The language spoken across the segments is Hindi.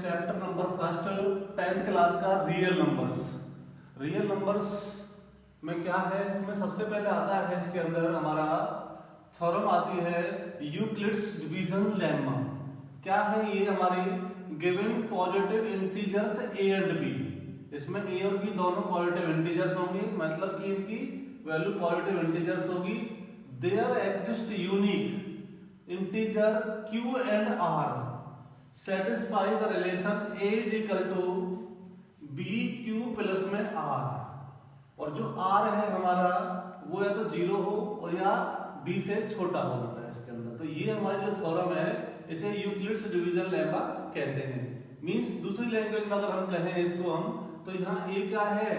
Chapter number first 10th class का रियल नंबर्स। रियल नंबर्स में क्या है, इसमें सबसे पहले आता है इसके अंदर हमारा थ्योरम आती है यूक्लिड्स डिवीजन लेम्मा। क्या है ये, हमारी given positive integers A and B, इसमें ए और बी दोनों पॉजिटिव इंटीजर्स होंगे, मतलब कि इनकी वैल्यू पॉजिटिव इंटीजर्स होगी। There exist unique integer q and r satisfy the relation a is equal to bq plus में r, और जो r है हमारा वो या तो 0 हो और या b से छोटा हो होता है इसके अंदर। तो ये हमारी जो थ्योरम है इसे यूक्लिड्स डिवीजन लेम्मा कहते हैं। मींस दूसरी लैंग्वेज में अगर हम कहें इसको हम, तो यहाँ a क्या है,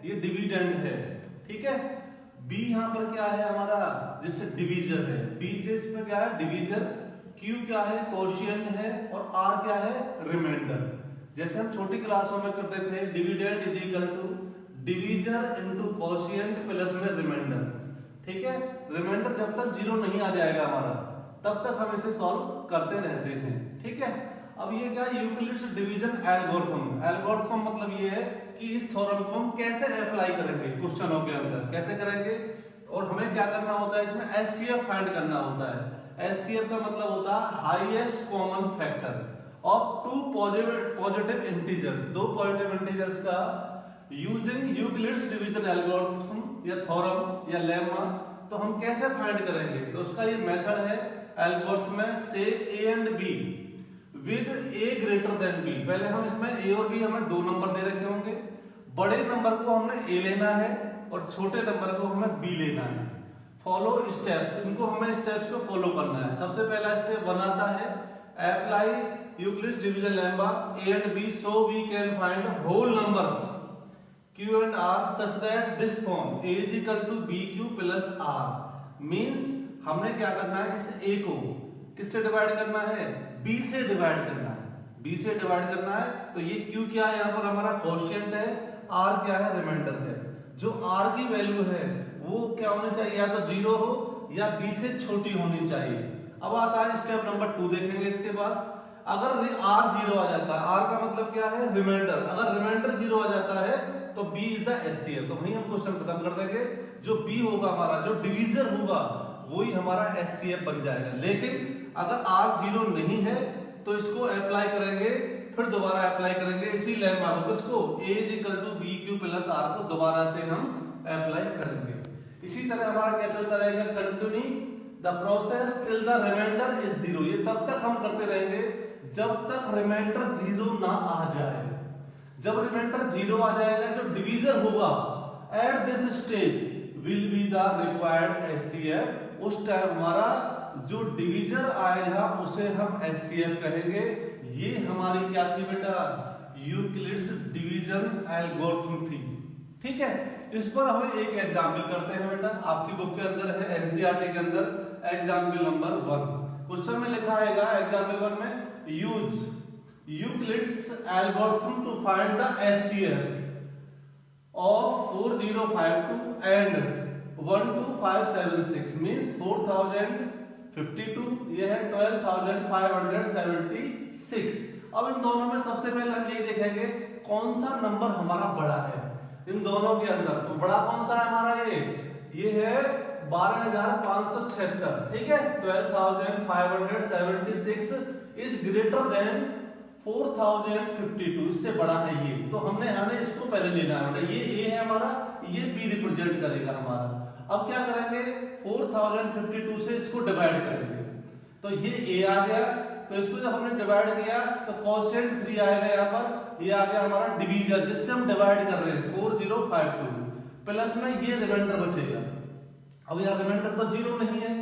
ये डिविडेंड है, ठीक है। b यहाँ पर क्या है हमारा, जिससे डिवीजर है, b जिसमें क्या है डिवीजर, q क्या है कोशिएंट है, और r क्या है रिमाइंडर। जैसे हम छोटी क्लासों में करते थे dividend is equal to divisor into quotient plus में रिमाइंडर, ठीक है। रिमाइंडर जब तक 0 नहीं आ जाएगा हमारा तब तक हम इसे सॉल्व करते रहते हैं, ठीक है। अब ये क्या है, यूक्लिड्स डिवीजन एल्गोरिथम। एल्गोरिथम मतलब ये है कि इस थ्योरम को हम कैसे अप्लाई करेंगे क्वेश्चनों के अंदर, कैसे करेंगे, और हमें क्या करना होता है इसमें एचसीएफ फाइंड करना होता है। एचसीएफ का मतलब होता है highest common factor of two positive integers, दो पॉजिटिव इंटीजर्स का यूजिंग यूक्लिड्स डिवीजन एल्गोरिथम या थ्योरम या लेम्मा। तो हम कैसे फाइंड करेंगे, तो उसका ये मेथड है एल्गोरिथम में से ए and be with a greater than b। पहले हम इसमें a और b हमें 2 नंबर दे रखे होंगे, बड़े नंबर को हमने a लेना है और छोटे नंबर को हमें b लेना है। फॉलो स्टेप, इनको हमें स्टेप्स को फॉलो करना है। सबसे पहला स्टेप 1 आता है apply Euclid's division lemma a and b so we can find whole numbers q and r such that this form a is equal to bq plus r। Means हमने क्या करना है, इस a को किससे डिवाइड करना है, b से डिवाइड करना है, b से डिवाइड करना है। तो ये q क्या है यहाँ पर हमारा कोशिएंट है, r क्या है रिमाइंडर है। जो r की वैल्यू है वो क्या होनी चाहिए, या तो 0 हो या b से छोटी होनी चाहिए। अब आता है स्टेप नंबर 2 देखेंगे इसके बाद। अगर r 0 आ जाता है, r का मतलब क्या है रिमाइंडर, अगर रिमाइंडर 0 आ जाता है तो b इज द एचसीएफ। तो वहीं हम क्वेश्चन खत्म कर देंगे। जो b होगा हमारा, जो डिवीजर होगा वही हमारा एचसीएफ बन जाएगा। लेकिन अगर r 0 नहीं है तो इसको अप्लाई करेंगे, फिर दोबारा अप्लाई करेंगे इसी लेम्मा को, किसको a is equal to bq plus r को दोबारा से हम अप्लाई करेंगे। इसी तरह हमारा क्या चलता रहेगा, continue the process till the remainder is 0। ये तब तक हम करते रहेंगे जब तक रिमाइंडर 0 ना आ जाए। जब रिमाइंडर 0 आ जाएगा, जो डिवीजर होगा at this stage will be the required HCF. उस टाइम हमारा जो डिवीजर आएगा उसे हम एचसीएफ कहेंगे। ये हमारी क्या थी बेटा, यूक्लिड्स डिवीजन एल्गोरिथम थी, ठीक है। इस पर हम एक एग्जाम्पल करते हैं बेटा, आपकी बुक के अंदर है एनसीईआरटी के अंदर एग्जाम्पल नंबर 1। क्वेश्चन में लिखा आएगा एग्जाम्पल 1 में use Euclid's algorithm to find the HCF of 4052 and 12576 means 4052, ये है 12576। अब इन दोनों में सबसे पहले हम ये देखेंगे कौन सा नंबर हमारा बड़ा है इन दोनों के अंदर। तो बड़ा कौन सा है हमारा, ये है 12576, ठीक है। 12576 इज ग्रेटर देन 4052, इससे बड़ा है ये। तो हमें इसको पहले लेना है, ये a है हमारा, ये b रिप्रेजेंट करेगा हमारा। अब क्या करेंगे, 4052 से इसको डिवाइड करेंगे, तो ये a आ गया। तो इसको जब हमने डिवाइड किया तो कोशिएंट 3 आएगा यहाँ पर, ये आ गया हमारा डिवीजर जिससे हम डिवाइड कर रहे हैं 4052 प्लस में ये रिमाइंडर बचेगा। अब यहाँ रिमाइंडर तो 0 नहीं है,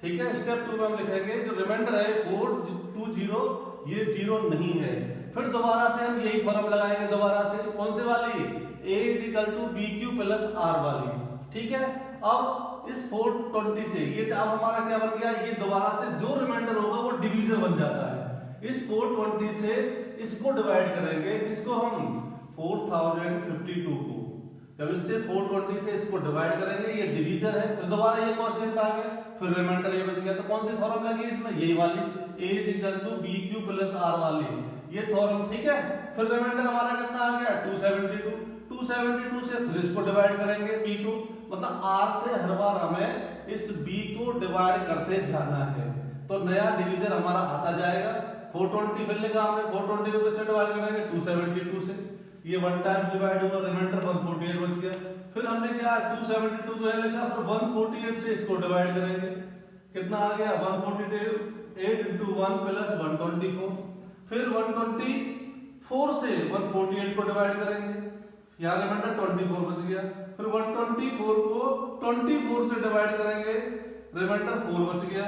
ठीक है। स्टेप 2 में हम लिखेंगे जो रिमाइंडर है 420, ये 0 नहीं है। फिर दोबारा से हम यही फॉर्म लगाएंगे, दोबारा से कौन से वाली, a is equal to bq plus r वाली, ठीक है। अब इस 420 से ये अब हमारा क्या बन गया, ये दोबारा से जो रिमाइंडर होगा वो डिवीजर बन जाता है। इस 420 से इसको डिवाइड करेंगे, इसको हम 4052 को, जब इससे 420 से इसको डिवाइड करेंगे, ये डिवीजर है, फिर दोबारा ये कोशिएंट आ गया, फिर रिमाइंडर ये बच गया। तो कौन सी फॉर्म लगी इसमें, यही वाली a is equal to bq plus r वाली। ये थ्योरम, ठीक है। फिर रिमाइंडर हमारा कितना आ गया 272, 272 से फिर इसको डिवाइड करेंगे b को, मतलब r से हर बार हमें इस b को डिवाइड करते जाना है, तो नया डिवीजन हमारा आता जाएगा। 420 फिर लिखा हमने, 420 को किससे डिवाइड करेंगे 272 से, ये 1 टाइम डिवाइड होगा, रिमाइंडर 148 बच गया। फिर हमने क्या 272 को है लिखा, फिर 148 से इसको डिवाइड करेंगे, कितना आ गया 148 into 1 प्लस 124, फिर 124 से 148 को डिवाइड करेंगे, यहाँ रिमाइंडर 24 बच गया। फिर 124 को 24 से डिवाइड करेंगे, रिमाइंडर 4 बच गया।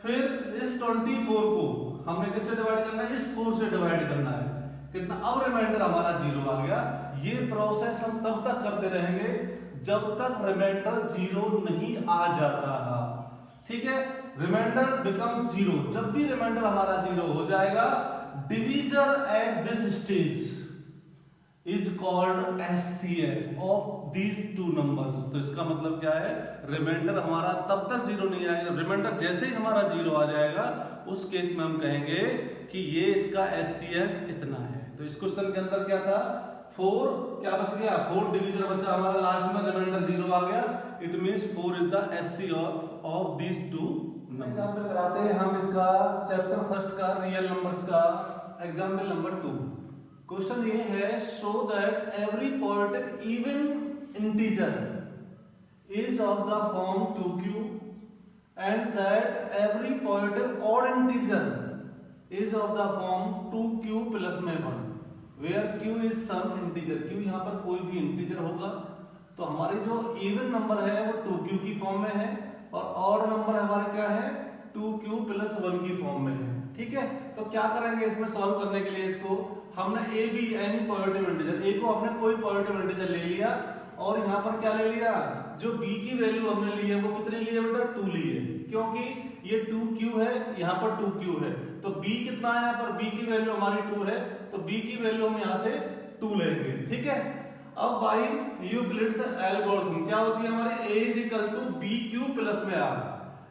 फिर इस 24 को हमने किससे डिवाइड करना है, इस 4 से डिवाइड करना है, कितना, अब रिमाइंडर हमारा 0 आ गया। ये प्रोसेस हम तब तक करते रहेंगे जब तक रिमाइंडर 0 नहीं आ जाता है, ठीक है। रिमाइंडर बिकम 0, जब भी रिमाइंडर हमारा 0 हो जाएगा, divisor at this stage is called HCF of these two numbers. तो इसका मतलब क्या है, रिमाइंडर हमारा तब तक 0 नहीं आएगा, रिमाइंडर जैसे ही हमारा 0 आ जाएगा उस केस में हम कहेंगे कि ये इसका HCF इतना है। तो इस क्वेश्चन के अंदर क्या था, 4 क्या बच गया, 4 डिवीजर बचा हमारा, लास्ट में रिमाइंडर 0 आ गया, it means 4 is the HCF of these two numbers. कराते हैं हम इसका चैप्टर फर्स्ट का रियल नंबर्स का एग्जांपल नंबर 2। क्वेश्चन ये है, show that every positive even integer is of the form 2q and that every positive odd integer is of the form 2q plus में 1 where q is some integer. q यहाँ पर कोई भी इंटीजर होगा, तो हमारे जो इवन नंबर है वो 2q की फॉर्म में है और ऑड नंबर हमारे क्या है 2q प्लस 1 की फॉर्म में है, ठीक है। तो क्या करेंगे इसमें सॉल्व करने के लिए, इसको हमने a b any positive integer, a को हमने कोई पॉजिटिव इंटीजर ले लिया और यहाँ पर क्या ले लिया, जो b की वैल्यू हमने ली है वो कितनी ली है बेटा 2 ली है, क्योंकि ये 2q है, यहाँ पर 2q है, तो b कितना है, यहाँ पर b की वैल्यू हमारी 2 है, तो b की वैल्यू हम यहाँ से 2 लेंगे, ठीक है। अब बाई यूक्लिड्स एल्गोरिथम क्या होती है हमारे, a is equal to bq plus में r,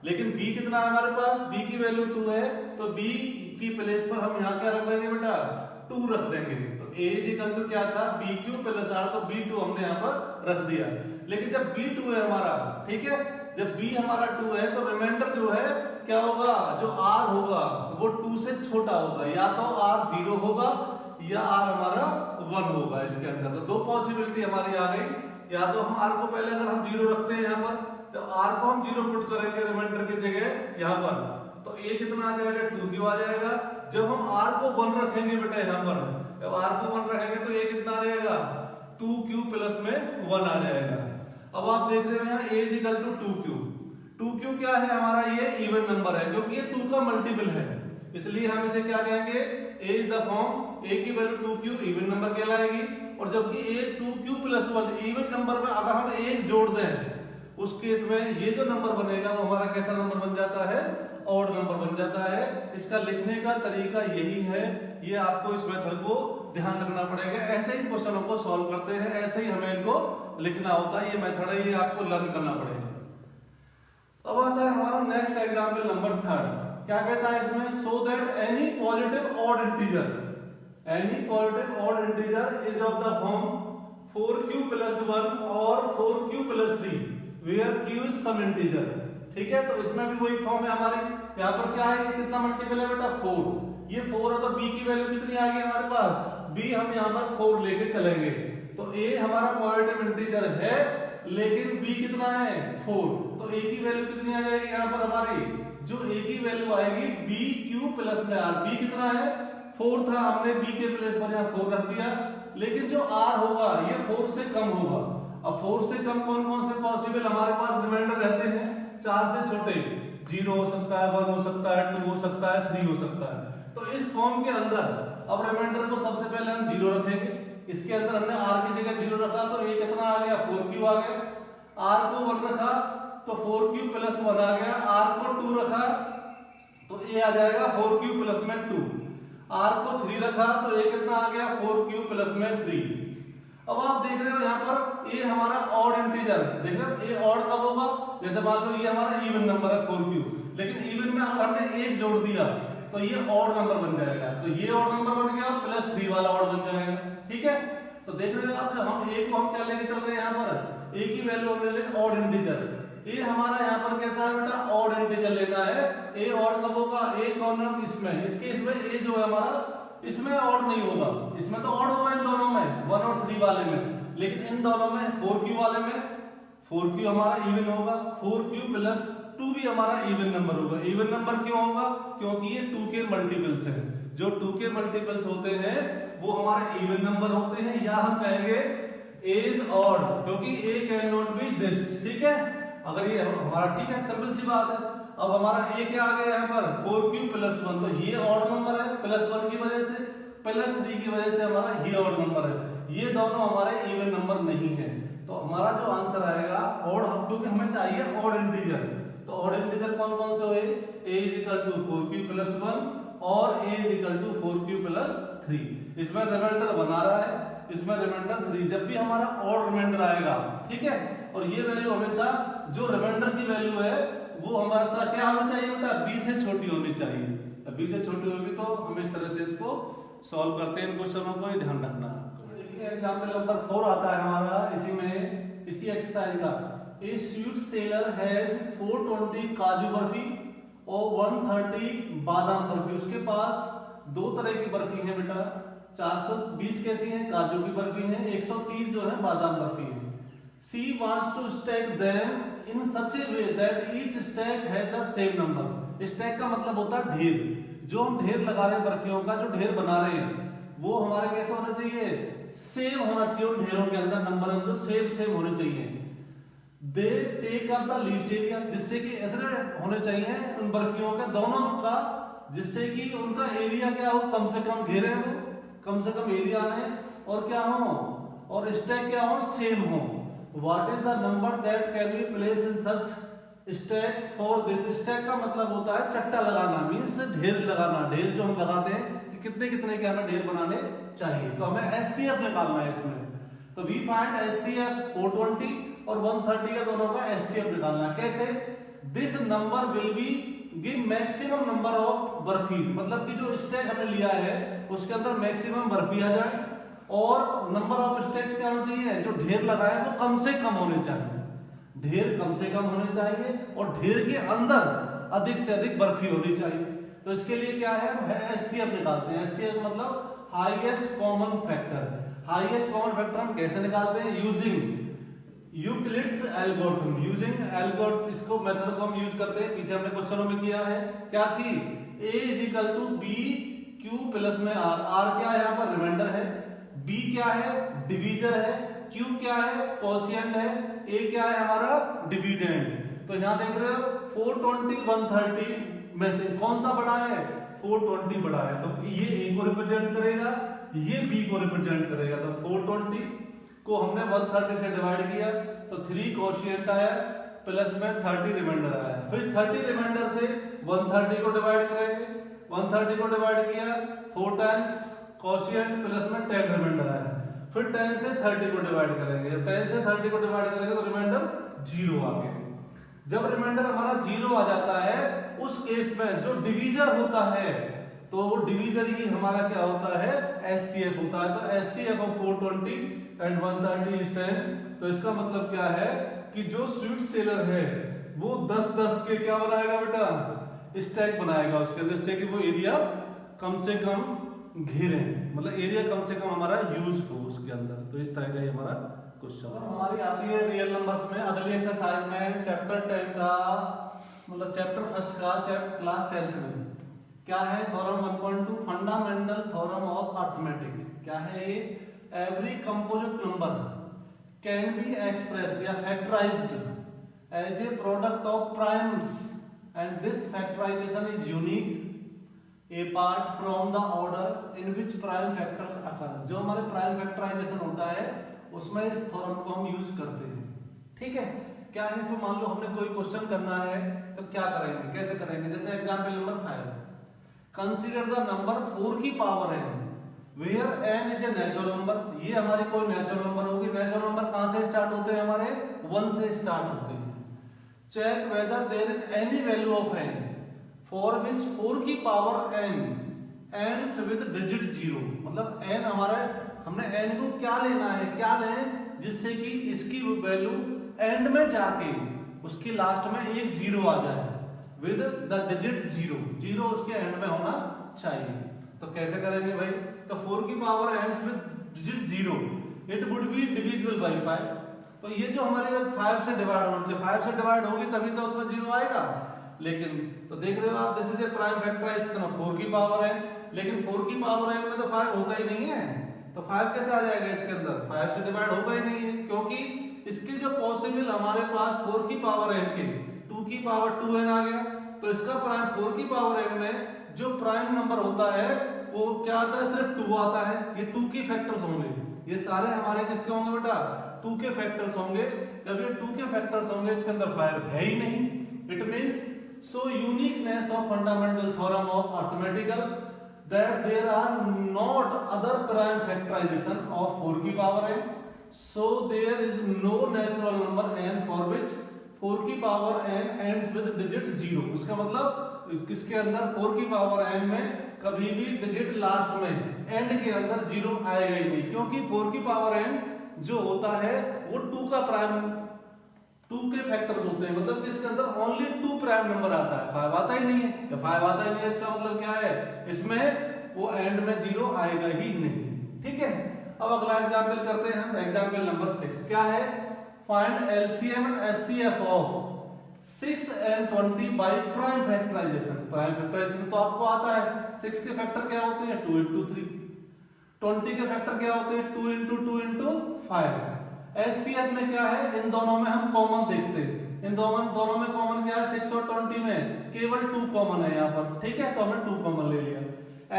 लेकिन b कितना है हमारे पास, b की वैल्यू 2 है, तो b की प्लेस पर हम यहाँ क्या रख देंगे बेटा 2 रख देंगे। तो a इज इक्वल टू क्या था bq प्लस r, तो b2 हमने यहाँ पर रख दिया। लेकिन जब b2 है हमारा, ठीक है, जब b हमारा 2 है तो रिमाइंडर जो है क्या होगा, जो r होगा वो 2 से छोटा होगा, या तो r 0 होगा या r हमारा 1 होगा। इसके अंदर तो 2 पॉसिबिलिटी हमारी आ गई, या तो हम r को पहले अगर हम 0 रखते हैं यहाँ पर, तो r को हम 0 पुट करेंगे रिमाइंडर की जगह यहाँ पर, तो a कितना आ जाएगा 2q आ जाएगा। जब हम r को 1 रखेंगे बेटा यहाँ पर, जब r को 1 रखेंगे तो a कितना आ जाएगा 2q प्लस में 1 आ जाएगा। अब आप देख रहे हो यहाँ a is equal to 2q, 2q क्या है हमारा, ये इवन नंबर है क्योंकि ये 2 का मल्टीपल है, इसलिए हम इसे क्या कहेंगे a is the form, a की वैल्यू 2q इवन नंबर कहलाएगी। और जबकि a 2q plus 1 even number में अगर हम 1 जोड़ दें उस केस में ये जो नंबर बनेगा वो हमारा कैसा नंबर बन जाता है, ऑड नंबर बन जाता है। इसका लिखने का तरीका यही है, ये आपको इस मेथड को ध्यान रखना पड़ेगा, ऐसे ही क्वेश्चनों को सॉल्व करते हैं, ऐसे ही हमें इनको लिखना होता है, ये मेथड है, ये आपको लर्न करना पड़ेगा। अब आता है हमारा नेक्स्ट एग्जांपल नंबर 3, क्या कहता है इसमें, so that any positive odd integer, any positive odd integer is of the form 4q plus 1 और 4q plus 3 where q is some integer, ठीक है। तो इसमें भी वही फॉर्म है हमारी, यहाँ पर क्या है, ये कितना मल्टीपल है बेटा 4, ये 4 है तो b की वैल्यू कितनी आ गई हमारे पास, b हम यहाँ पर 4 लेके चलेंगे, तो a हमारा पॉजिटिव इंटीजर है लेकिन b कितना है 4, तो a की वैल्यू कितनी आ जाएगी यहाँ पर हमारी, जो a की वैल्यू आएगी bq प्लस में r, b कितना है 4 था, हमने b के प्लेस पर यहाँ 4 रख दिया, लेकिन जो r होगा ये 4 से कम होगा। अब 4 से कम कौन कौन से पॉसिबल हमारे पास रिमाइंडर रहते हैं, 4 से छोटे 0 हो सकता है, 1 हो सकता है, 2 हो सकता है, 3 हो सकता है। तो इस फॉर्म के अंदर अब रिमाइंडर को सबसे पहले हम 0 रखेंगे, इसके अंदर हमने r की जगह 0 रखा तो a कितना आ गया 4q आ गया, r को 1 रखा तो 4q प्लस 1 आ गया, r को 2 रखा तो a आ जाएगा 4q प्लस में 2, r को 3 रखा तो a कितना आ गया 4q प्लस में 3। अब आप देख रहे हो यहाँ पर a हमारा ऑड इंटीजर, देख रहे हो a ऑड कब होगा, जैसे मान लो ये हमारा इवन नंबर है 4q, लेकिन इवन में अगर हमने 1 जोड़ दिया, तो ये ऑड नंबर बन जाएगा, तो ये ऑड नंबर बन गया प्लस 3 वाला ऑड बन जाएगा। ठीक है, तो देख रहे हो आप, हम a को हम क्या लेके चल रहे हैं, यहाँ पर a की वैल्यू हमने ले ऑड इंटीजर, ये हमारा यहाँ पर कैसा है बेटा, ऑड इंटीजर लेना है। a ऑड कब होगा, a कॉर्नर इसमें, इसके इसमें a जो है हमारा इसमें ऑड नहीं होगा, इसमें तो ऑड होगा इन दोनों में 1 और 3 वाले में, लेकिन इन दोनों में 4q वाले में 4q हमारा इवन होगा, 4q प्लस 2 भी हमारा इवन नंबर होगा। इवन नंबर क्यों होगा, क्योंकि ये 2 के मल्टीपल्स हैं, जो 2 के मल्टीपल्स होते हैं वो हमारे इवन नंबर होते हैं, या हम कहेंगे इज ऑड, क्योंकि a can not be this. ठीक है, अगर ये हमारा, ठीक है, सिंपल सी बात है। अब हमारा a क्या आ गया यहाँ पर 4q प्लस 1, तो ये ऑड नंबर है प्लस 1 की वजह से, प्लस 3 की वजह से हमारा ये ऑड नंबर है, ये दोनों हमारे इवन नंबर नहीं है। तो हमारा जो आंसर आएगा ऑड, क्योंकि हमें चाहिए ऑड इंटीजर, तो ऑड इंटीजर कौन कौन से हुए, a = 4q प्लस 1 और a = 4q प्लस 3। इसमें रिमाइंडर बना रहा है, इसमें रिमाइंडर 3, जब भी हमारा ऑड रिमाइंडर आएगा, ठीक है, और ये वैल्यू हमेशा जो रिमाइंडर की वैल्यू है वो हमारे साथ क्या होनी चाहिए बेटा, b से छोटी होनी चाहिए। तो b से छोटी होगी तो हम इस तरह से इसको सॉल्व करते हैं, इन क्वेश्चनों को ध्यान रखना। देखिए एग्जांपल नंबर 4 आता है हमारा, इसी में इसी एक्सरसाइज का, ए स्वीट सेलर हैज 420 काजू बर्फी और 130 बादाम बर्फी। उसके पास दो तरह की बर्फी है बेटा, 420 कैसी है, काजू की बर्फी है, 130 जो है बादाम बर्फी है। She wants to stack them in such a way that each stack has the same number. Stack का मतलब होता है ढेर, जो हम ढेर लगा रहे हैं बर्फियों का, जो ढेर बना रहे हैं वो हमारे कैसे होना चाहिए, सेम होना चाहिए, उन ढेरों के अंदर नंबर जो सेम होने चाहिए। They take up the least area, जिससे कि इतने होने चाहिए उन बर्फियों के दोनों का, जिससे कि उनका एरिया क्या हो, कम से कम घेरे हो, कम से कम एरिया में, और क्या हो, और स्टैक क्या हो, सेम हो। What is the number that can be placed in such stack for this? Stack का मतलब होता है चट्टा लगाना, मीन्स ढेर लगाना, ढेर जो हम लगाते हैं कि कितने कितने के हमें ढेर बनाने चाहिए, तो हमें HCF निकालना है इसमें। तो we find HCF 420 और 130 का दोनों का HCF निकालना है। कैसे, this number will be give maximum number of बर्फीज, मतलब कि जो स्टैक हमने लिया है उसके अंदर मैक्सिमम बर्फी आ जाए, और नंबर ऑफ स्टैक्स क्या होने चाहिए, जो ढेर लगाए वो कम से कम होने चाहिए, ढेर कम से कम होने चाहिए, और ढेर के अंदर अधिक से अधिक बर्फी होनी चाहिए। तो इसके लिए क्या है, HCF निकालते हैं। HCF मतलब highest common factor. Highest common factor हम कैसे निकालते हैं, using Euclid's algorithm. Using algorithm, इसको मेथड को हम यूज करते हैं, पीछे हमने क्वेश्चनों में किया है, क्या थी, a = b q प्लस में r। r क्या है यहाँ पर, रिमाइंडर है, b क्या है, डिवीजर है, q क्या है, कोशिएंट है, a क्या है हमारा डिविडेंड। तो यहाँ देख रहे हो 420 130 में से कौन सा बड़ा है, 420 बड़ा है, तो ये a को रिप्रेजेंट करेगा, ये b को रिप्रेजेंट करेगा। तो 420 को हमने 130 से डिवाइड किया तो 3 कोशिएंट आया, प्लस में 30 रिमाइंडर आया, फिर 30 रिमाइंडर से 130 को डिवाइड करेंगे, 130 को डिवाइड किया 4 टाइम्स कोशिएंट, प्लस में 10 रिमाइंडर आया, फिर 10 से 30 को डिवाइड करेंगे, 10 से 30 को डिवाइड करेंगे तो रिमाइंडर 0 आ गया। जब रिमाइंडर हमारा 0 आ जाता है, उस केस में जो डिवीजर होता है, तो डिवीजर ही हमारा क्या होता है, HCF होता है। तो HCF ऑफ 420 एंड 130 इज 10। तो इसका मतलब क्या है कि जो स्वीट सेलर है वो 10-10 के क्या बनाएगा बेटा, स्टैक बनाएगा उसके अंदर, जिससे कि वो एरिया कम से कम घेरे, मतलब एरिया कम से कम हमारा यूज हो उसके अंदर। तो इस तरह का ये हमारा क्वेश्चन हमारी आती है रियल नंबर्स में। अगली एक्सरसाइज में चैप्टर 10 का, मतलब चैप्टर फर्स्ट का, क्लास 10th में क्या है, theorem 1.2 fundamental theorem of arithmetic. क्या है ये, every composite number can be express या factorized as a product of primes and this factorization is unique apart from the order in which prime factors occur। जो हमारे प्राइम फैक्टराइजेशन होता है उसमें इस थ्योरम को हम यूज करते हैं। ठीक है, क्या है इसमें, मान लो हमने कोई क्वेश्चन करना है तो क्या करेंगे, कैसे करेंगे, जैसे example number 5, consider the number 4 की power n where n is a natural number. ये हमारी कोई नेचुरल नंबर होगी। नेचुरल नंबर कहां से स्टार्ट होते हैं, हमारे 1 से स्टार्ट होते हैं। Check whether there is any value of n for which 4 की power n ends with digit 0, मतलब n हमारा, हमने n को क्या लेना है, क्या लें जिससे कि इसकी वैल्यू एंड में जाके उसके लास्ट में एक जीरो आ जाए विद द डिजिट 0, जीरो उसके एंड में होना चाहिए। तो कैसे करेंगे भाई, तो 4 की power ends with digit 0, it would be divisible by 5। तो ये जो हमारे 5 से डिवाइड होना चाहिए, 5 से डिवाइड होगी तभी तो उसमें जीरो आएगा। लेकिन तो देख रहे हो आप, this is a prime factorise, 4 की पावर है, लेकिन 4 की पावर n में तो 5 होता ही नहीं है, तो 5 कैसे आ जाएगा इसके अंदर, 5 से डिवाइड होगा ही नहीं है, क्योंकि इसके जो पॉसिबल हमारे पास 4 की पावर n के 2 की पावर 2n आ गया, तो इसका प्राइम 4 की पावर n में जो प्राइम नंबर होता है वो क्या आता है, सिर्फ 2 आता है। ये 2 के फैक्टर्स होंगे, ये सारे हमारे किसके होंगे बेटा, 2 के फैक्टर्स होंगे। जब ये 2 के फैक्टर्स होंगे, इसके अंदर 5 है ही नहीं, it means so uniqueness of fundamental theorem of arithmetical that there are not other prime factorization of 4 की power n, so there is no natural number n for which 4 की power n ends with digit 0। उसका मतलब किसके अंदर 4 की पावर n में कभी भी डिजिट लास्ट में एंड के अंदर जीरो आएगा ही नहीं, क्योंकि 4 की पावर n जो होता है वो 2 का प्राइम 2 के फैक्टर्स होते हैं, मतलब इसके अंदर ओनली 2 प्राइम नंबर आता है, 5 आता ही नहीं है। जब 5 आता ही नहीं है इसका मतलब क्या है, इसमें वो एंड में जीरो आएगा ही नहीं। ठीक है, अब अगला एग्जांपल करते हैं हम, एग्जांपल नंबर 6 क्या है, find LCM and HCF of 6 and 20 by prime factorisation. Prime factorisation तो आपको आता है, 6 के फैक्टर क्या होते हैं 2 into 3, 20 के फैक्टर क्या होते हैं 2 into 2 into 5। एचसीएफ में क्या है, इन दोनों में हम कॉमन देखते हैं, इन दोनों में कॉमन क्या है, 6 और 20 में केवल 2 कॉमन है यहाँ पर, ठीक है, तो हमने 2 कॉमन ले लिया।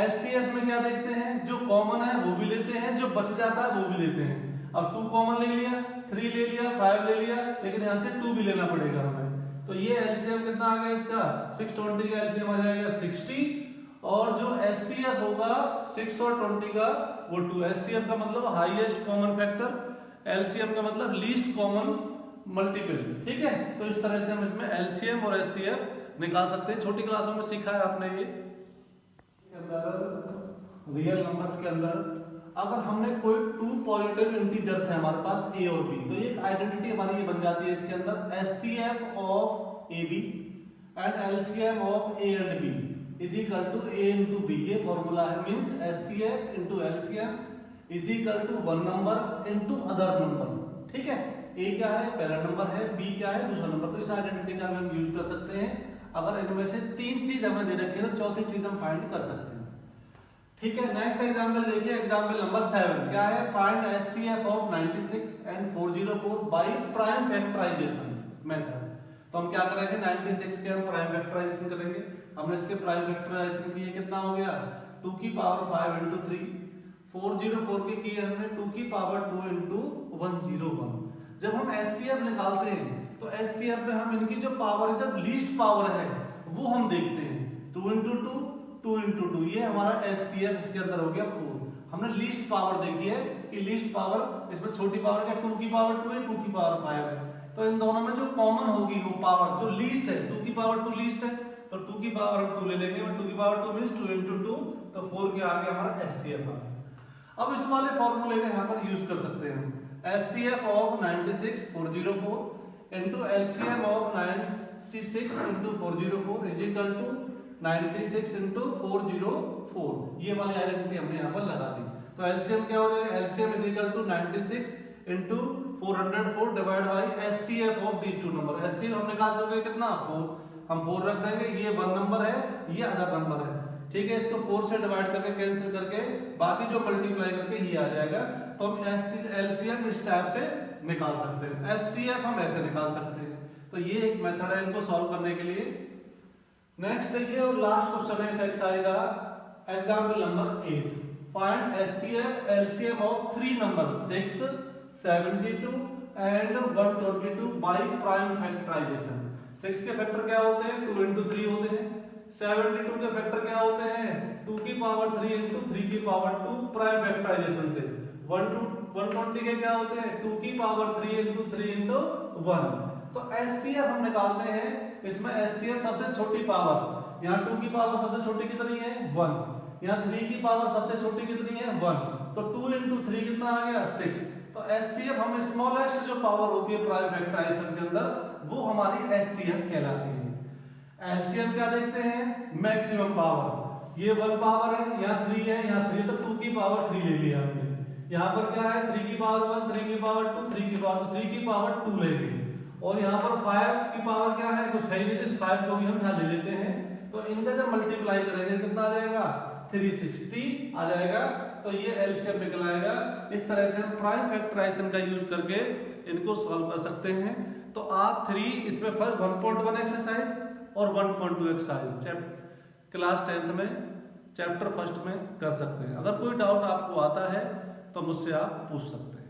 एचसीएफ में क्या देखते हैं, जो कॉमन है वो भी लेते हैं, जो बच जाता है वो भी लेते हैं। अब 2 कॉमन ले लिया, 3 ले लिया, 5 ले लिया, लेकिन यहाँ से 2 भी लेना पड़ेगा हमें। तो ये एलसीएम कितना आ गया इसका, 620 का एलसीएम आ जाएगा 60, और जो एचसीएफ होगा 6 और 20 का वो 2। एचसीएफ का मतलब हाईएस्ट कॉमन फैक्टर, एलसीएम का मतलब लीस्ट कॉमन मल्टीपल। ठीक है, तो इस तरह से हम इसमें एलसीएम और एचसीएफ निकाल सकते हैं, छोटी क्लासों में सीखा है आपने। ये रियल नंबर्स के अंदर अगर हमने कोई 2 पॉजिटिव इंटीजर्स है हमारे पास a और b, तो एक आइडेंटिटी हमारी ये बन जाती है इसके अंदर, HCF of ab and LCM of a and b is equal to a into b। ये फॉर्मूला है, means HCF into LCM is equal to one number into other number. ठीक है, a क्या है पहला नंबर है, b क्या है दूसरा नंबर। तो इस आइडेंटिटी का हम यूज कर सकते हैं, अगर इनमें से 3 चीज हमें दे रखी है तो चौथी चीज हम फाइंड कर सकते हैं। ठीक है, नेक्स्ट एग्जांपल देखिए, एग्जांपल नंबर 7 क्या है, find HCF of 96 and 404 by prime factorisation method. तो हम क्या करेंगे, 96 के हम प्राइम फैक्टराइजेशन करेंगे। हमने इसके प्राइम फैक्टराइजेशन किए, कितना हो गया 2 की पावर 5 into 3। 404 के किए हमने 2 की पावर 2 into 101। जब हम एचसीएफ निकालते हैं तो एचसीएफ में हम इनकी जो पावर है, जब लीस्ट पावर है वो हम देखते हैं, 2 into 2 2 into 2, ये हमारा एचसीएफ इसके अंदर हो गया 4। हमने लीस्ट पावर देखी है कि लीस्ट पावर इसमें छोटी पावर क्या 2 की पावर 2 है, 2 की पावर 5 है, तो इन दोनों में जो कॉमन होगी वो पावर जो लीस्ट है, 2 की पावर 2 लीस्ट है, तो 2 की पावर हम 2 ले लेंगे, 2 की पावर 2 मींस 2 into 2, तो 4 के आगे हमारा एचसीएफ आ गया। अब इस वाले फॉर्मूले का यहाँ पर यूज कर सकते हैं, HCF of 96 404 into LCM of 96 into 404 is equal to 96 into 404। ये वाली आइडेंटिटी हमने यहाँ पर लगा दी। तो एलसीएम क्या हो जाएगा, LCM is equal to 96 into 404 divide by HCF of these two number. एचसीएफ हम निकाल चुके हैं कितना 4, हम 4 रख देंगे, ये 1 नंबर है, ये अदर नंबर है। ठीक है, इसको 4 से डिवाइड करके कैंसिल करके बाकी जो मल्टीप्लाई करके ये आ जाएगा। तो हम एलसीएम इस टाइप से निकाल सकते हैं, एचसीएफ हम ऐसे निकाल सकते हैं। तो ये एक मेथड है इनको सॉल्व करने के लिए। नेक्स्ट देखिए, और लास्ट क्वेश्चन है इस एक्सरसाइज का, example number 8 find HCF LCM of 3 number 6 72 and 122 by prime factorisation. 6 के फैक्टर क्या होते हैं 2 into 3 होते हैं, 72 के फैक्टर क्या होते हैं 2 की पावर 3 into 3 की पावर 2 प्राइम फैक्टराइजेशन से। 120 के क्या होते हैं 2 की पावर 3 into 3 into 1। तो एचसीएफ हम निकालते हैं, इसमें एचसीएफ सबसे छोटी पावर यहाँ 2 की पावर सबसे छोटी कितनी है 1, यहाँ 3 की पावर सबसे छोटी कितनी है 1, तो 2 into 3 कितना आ गया 6। तो एचसीएफ हम स्मॉलेस्ट जो पावर होती है प्राइम फैक्टराइजेशन के अंदर वो हमारी एचसीएफ कहलाती है। एलसीएम क्या देखते हैं मैक्सिमम पावर, ये 1 पावर है, यहाँ 3 है, यहाँ 3 तो 2 की पावर 3 ले लिया हमने। यहाँ पर क्या है 3 की पावर 1, 3 की पावर 2, 3 की पावर 3 की पावर 2 ले ली, और यहाँ पर 5 की पावर क्या है कुछ है ही नहीं, तो इस 5 को भी हम यहाँ ले लेते हैं। तो इनका जब मल्टीप्लाई करेंगे कितना आ जाएगा 360 आ जाएगा। तो ये एलसीएम निकल आएगा। इस तरह से हम प्राइम फैक्टराइजेशन का यूज करके इनको सॉल्व कर सकते हैं। तो आप 3 इसमें फर्स्ट 1.1 एक्सरसाइज और 1.2 एक्सरसाइज क्लास 10th में चैप्टर फर्स्ट में कर सकते हैं। अगर कोई डाउट आपको आता है तो मुझसे आप पूछ सकते हैं।